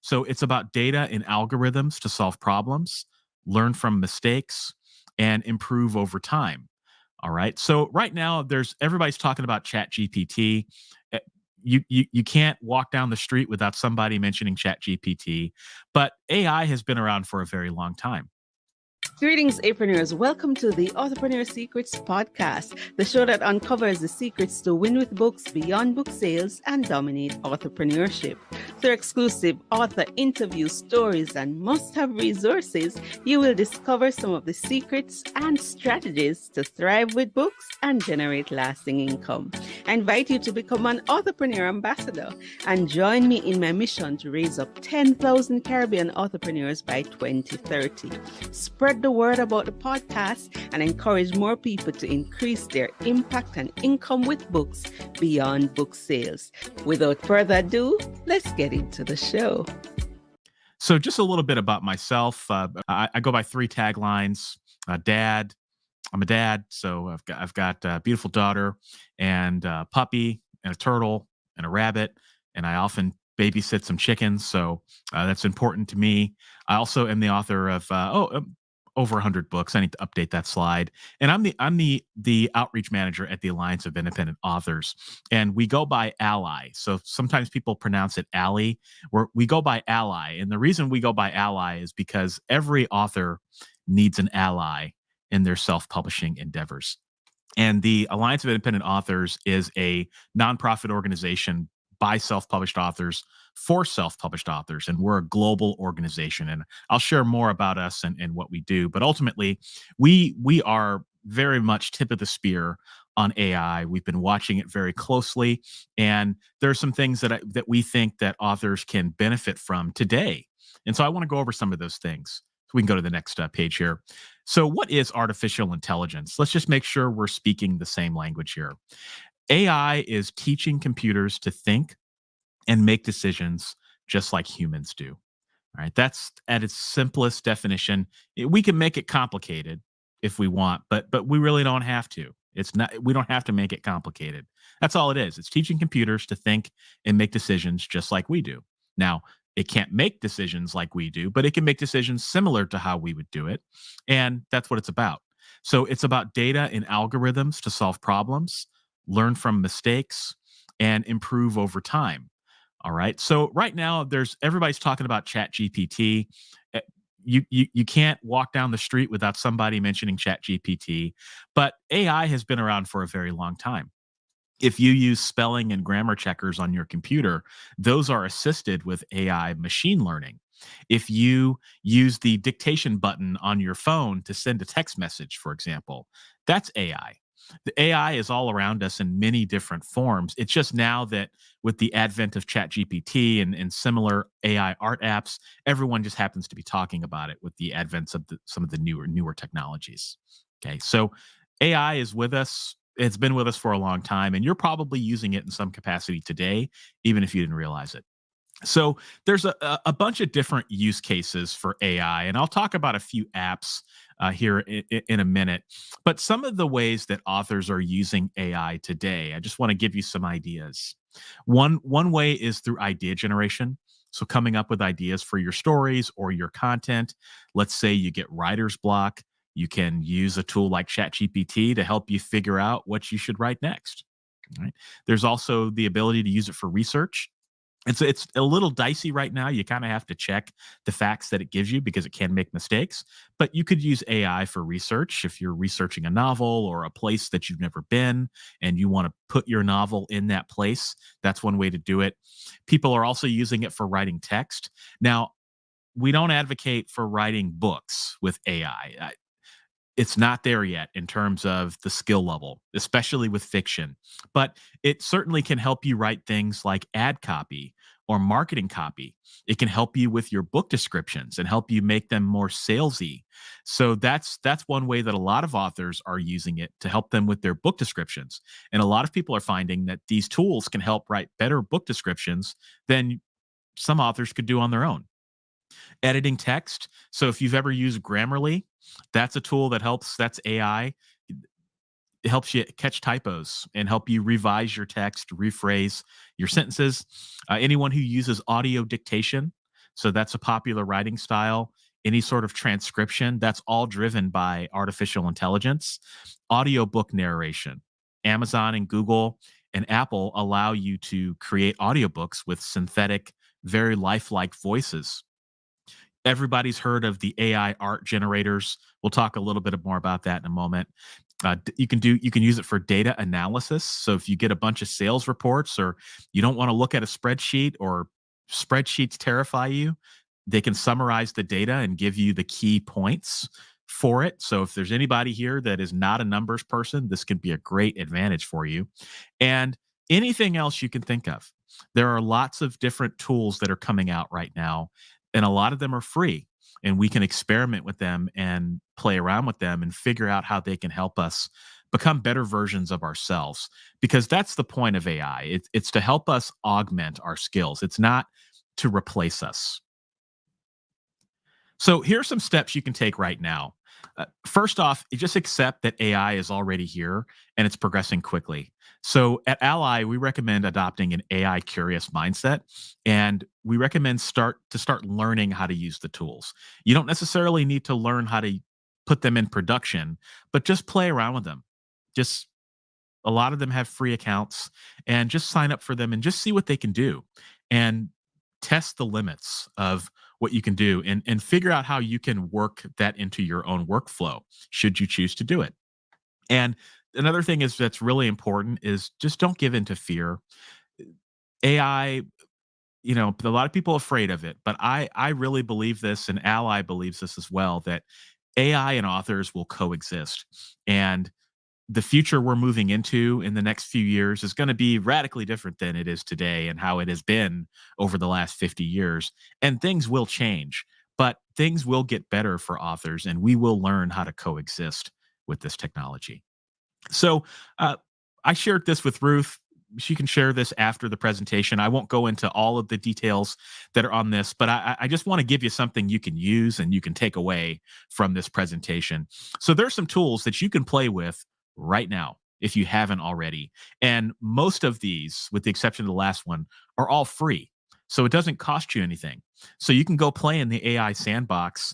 So it's about data and algorithms to solve problems, learn from mistakes, and improve over time. All right. So right now, there's everybody's talking about Chat GPT. You can't walk down the street without somebody mentioning Chat GPT, but AI has been around for a very long time. Greetings, Authorpreneurs. Welcome to the Authorpreneur Secrets podcast, the show that uncovers the secrets to win with books beyond book sales and dominate authorpreneurship. Through exclusive author interviews, stories, and must-have resources, you will discover some of the secrets and strategies to thrive with books and generate lasting income. I invite you to become an Authorpreneur ambassador and join me in my mission to raise up 10,000 Caribbean Authorpreneurs by 2030. Spread the word about the podcast and encourage more people to increase their impact and income with books beyond book sales. Without further ado, let's get into the show. So just a little bit about myself. I go by 3 taglines. Dad. I'm a dad, so I've got a beautiful daughter and a puppy and a turtle and a rabbit, and I often babysit some chickens, so that's important to me. I also am the author of over 100 books. I need to update that slide. And I'm the outreach manager at the Alliance of Independent Authors, and we go by Ally. So sometimes people pronounce it Ally. We go by Ally, and the reason we go by Ally is because every author needs an ally in their self-publishing endeavors. And the Alliance of Independent Authors is a nonprofit organization by self-published authors for self-published authors, and we're a global organization. And I'll share more about us and what we do. But ultimately, we are very much tip of the spear on AI. We've been watching it very closely, and there are some things that we think that authors can benefit from today. And so I want to go over some of those things. So we can go to the next page here. So what is artificial intelligence? Let's just make sure we're speaking the same language here. AI is teaching computers to think and make decisions just like humans do. All right. That's at its simplest definition. We can make it complicated if we want, but we really don't have to. We don't have to make it complicated. That's all it is. It's teaching computers to think and make decisions just like we do. Now, it can't make decisions like we do, but it can make decisions similar to how we would do it. And that's what it's about. So it's about data and algorithms to solve problems, learn from mistakes, and improve over time. All right. So right now, everybody's talking about Chat GPT. You can't walk down the street without somebody mentioning Chat GPT, but AI has been around for a very long time. If you use spelling and grammar checkers on your computer, those are assisted with AI machine learning. If you use the dictation button on your phone to send a text message, for example, that's AI. The AI is all around us in many different forms. It's just now that with the advent of ChatGPT and similar AI art apps, everyone just happens to be talking about it with the advent of some of the newer technologies. Okay, so AI is with us. It's been with us for a long time, and you're probably using it in some capacity today, even if you didn't realize it. So there's a bunch of different use cases for AI, and I'll talk about a few apps here in a minute. But some of the ways that authors are using AI today, I just want to give you some ideas. One way is through idea generation. So coming up with ideas for your stories or your content. Let's say you get writer's block. You can use a tool like ChatGPT to help you figure out what you should write next. Right? There's also the ability to use it for research. It's a little dicey right now. You kind of have to check the facts that it gives you because it can make mistakes. But you could use AI for research if you're researching a novel or a place that you've never been and you want to put your novel in that place. That's one way to do it. People are also using it for writing text. Now, we don't advocate for writing books with AI. It's not there yet in terms of the skill level, especially with fiction. But it certainly can help you write things like ad copy or marketing copy. It can help you with your book descriptions and help you make them more salesy. So that's one way that a lot of authors are using it to help them with their book descriptions. And a lot of people are finding that these tools can help write better book descriptions than some authors could do on their own. Editing text. So if you've ever used Grammarly, that's a tool that helps. That's AI. It helps you catch typos and help you revise your text, rephrase your sentences. Anyone who uses audio dictation, So that's a popular writing style. Any sort of transcription, that's all driven by artificial intelligence. Audiobook narration. Amazon and Google and Apple allow you to create audiobooks with synthetic, very lifelike voices. Everybody's heard of the AI art generators. We'll talk a little bit more about that in a moment. You can use it for data analysis. So if you get a bunch of sales reports, or you don't want to look at a spreadsheet, or spreadsheets terrify you, they can summarize the data and give you the key points for it. So if there's anybody here that is not a numbers person, this could be a great advantage for you. And anything else you can think of. There are lots of different tools that are coming out right now, and a lot of them are free, and we can experiment with them and play around with them and figure out how they can help us become better versions of ourselves, because that's the point of AI. It's to help us augment our skills. It's not to replace us. So here are some steps you can take right now. First off, you just accept that AI is already here and it's progressing quickly. So at Ally, we recommend adopting an AI curious mindset, and we recommend start learning how to use the tools. You don't necessarily need to learn how to put them in production, but just play around with them. Just A lot of them have free accounts, and just sign up for them and just see what they can do, and test the limits of what you can do, and figure out how you can work that into your own workflow should you choose to do it. And another thing is that's really important is just don't give in to fear. AI, a lot of people are afraid of it, but I really believe this, and Ally believes this as well, that AI and authors will coexist. And the future we're moving into in the next few years is going to be radically different than it is today and how it has been over the last 50 years. And things will change, but things will get better for authors, and we will learn how to coexist with this technology. So I shared this with Ruth. She can share this after the presentation. I won't go into all of the details that are on this, but I just want to give you something you can use and you can take away from this presentation. So there's some tools that you can play with right now if you haven't already. And most of these, with the exception of the last one, are all free. So it doesn't cost you anything. So you can go play in the AI sandbox,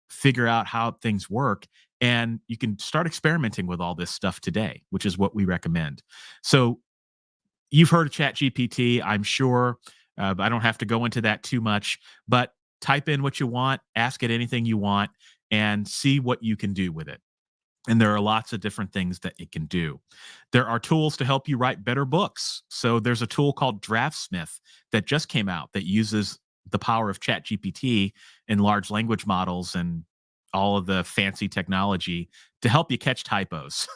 figure out how things work, and you can start experimenting with all this stuff today, which is what we recommend. So you've heard of ChatGPT, I'm sure. I don't have to go into that too much, but type in what you want, ask it anything you want, and see what you can do with it. And there are lots of different things that it can do. There are tools to help you write better books. So there's a tool called Draftsmith that just came out that uses the power of ChatGPT and large language models and all of the fancy technology to help you catch typos.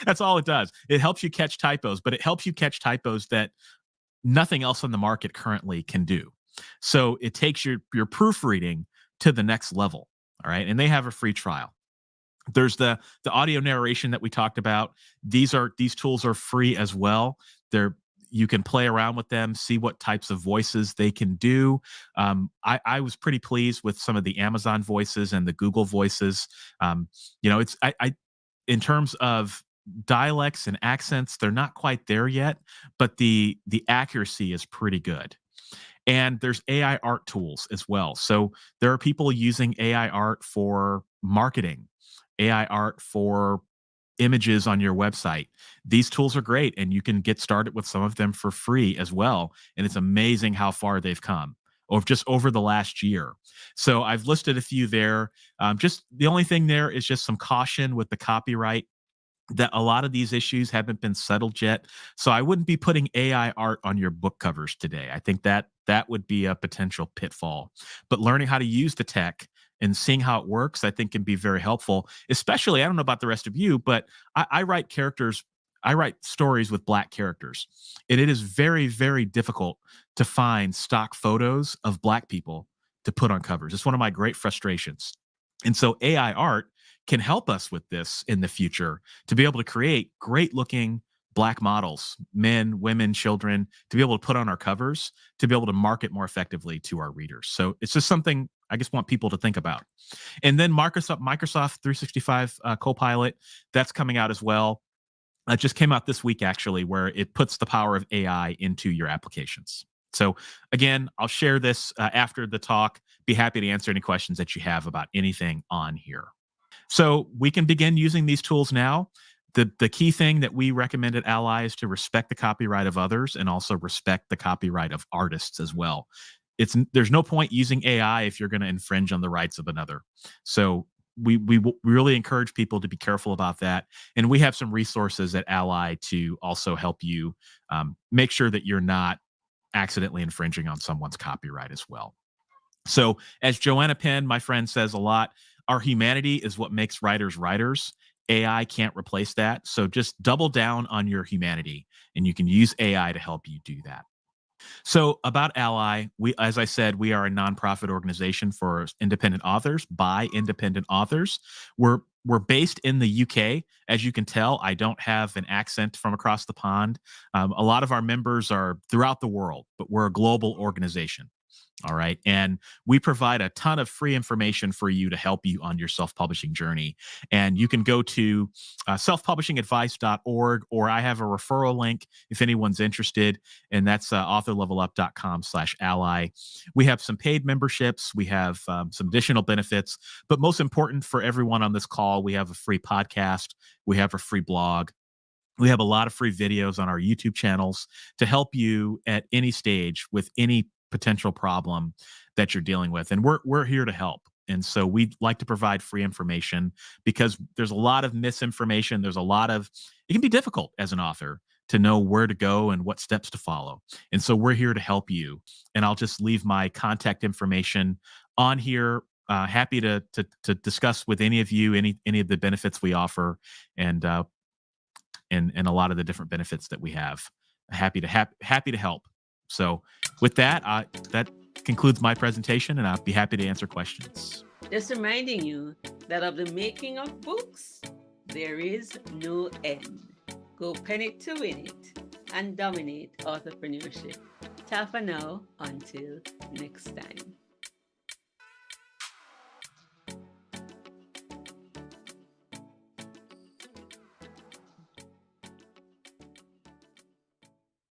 That's all it does. It helps you catch typos, but it helps you catch typos that nothing else on the market currently can do. So it takes your proofreading to the next level. All right. And they have a free trial. There's the audio narration that we talked about. These tools are free as well. You can play around with them, see what types of voices they can do. I was pretty pleased with some of the Amazon voices and the Google voices. In terms of dialects and accents, they're not quite there yet, but the accuracy is pretty good. And there's AI art tools as well. So there are people using AI art for marketing, AI art for images on your website. These tools are great, and you can get started with some of them for free as well. And it's amazing how far they've come over the last year. So I've listed a few there. Just the only thing there is just some caution with the copyright, that a lot of these issues haven't been settled yet. So I wouldn't be putting AI art on your book covers today. I think that would be a potential pitfall. But learning how to use the tech and seeing how it works, I think, can be very helpful. Especially, I don't know about the rest of you, but I write stories with Black characters. And it is very, very difficult to find stock photos of Black people to put on covers. It's one of my great frustrations. And so AI art can help us with this in the future, to be able to create great looking Black models, men, women, children, to be able to put on our covers, to be able to market more effectively to our readers. So it's just something I just want people to think about. And then Microsoft 365 Copilot, that's coming out as well. It just came out this week, actually, where it puts the power of AI into your applications. So again, I'll share this after the talk. Be happy to answer any questions that you have about anything on here. So we can begin using these tools now. The key thing that we recommend at Ally is to respect the copyright of others and also respect the copyright of artists as well. There's no point using AI if you're going to infringe on the rights of another. So we really encourage people to be careful about that. And we have some resources at Ally to also help you make sure that you're not accidentally infringing on someone's copyright as well. So as Joanna Penn, my friend, says a lot, our humanity is what makes writers writers. AI can't replace that. So just double down on your humanity, and you can use AI to help you do that. So about Ally, as I said, we are a nonprofit organization for independent authors by independent authors. We're based in the UK. As you can tell, I don't have an accent from across the pond. A lot of our members are throughout the world, but we're a global organization. All right. And we provide a ton of free information for you to help you on your self-publishing journey. And you can go to selfpublishingadvice.org, or I have a referral link if anyone's interested, and that's authorlevelup.com/ally. We have some paid memberships. We have some additional benefits, but most important for everyone on this call, we have a free podcast. We have a free blog. We have a lot of free videos on our YouTube channels to help you at any stage with any potential problem that you're dealing with. And we're here to help. And so we'd like to provide free information because there's a lot of misinformation. It can be difficult as an author to know where to go and what steps to follow. And so we're here to help you. And I'll just leave my contact information on here. Happy to discuss with any of you, any of the benefits we offer, and a lot of the different benefits that we have. Happy to help. So with that, that concludes my presentation, and I'll be happy to answer questions. Just reminding you that of the making of books, there is no end. Go pen it to win it and dominate authorpreneurship. Ta for now, until next time.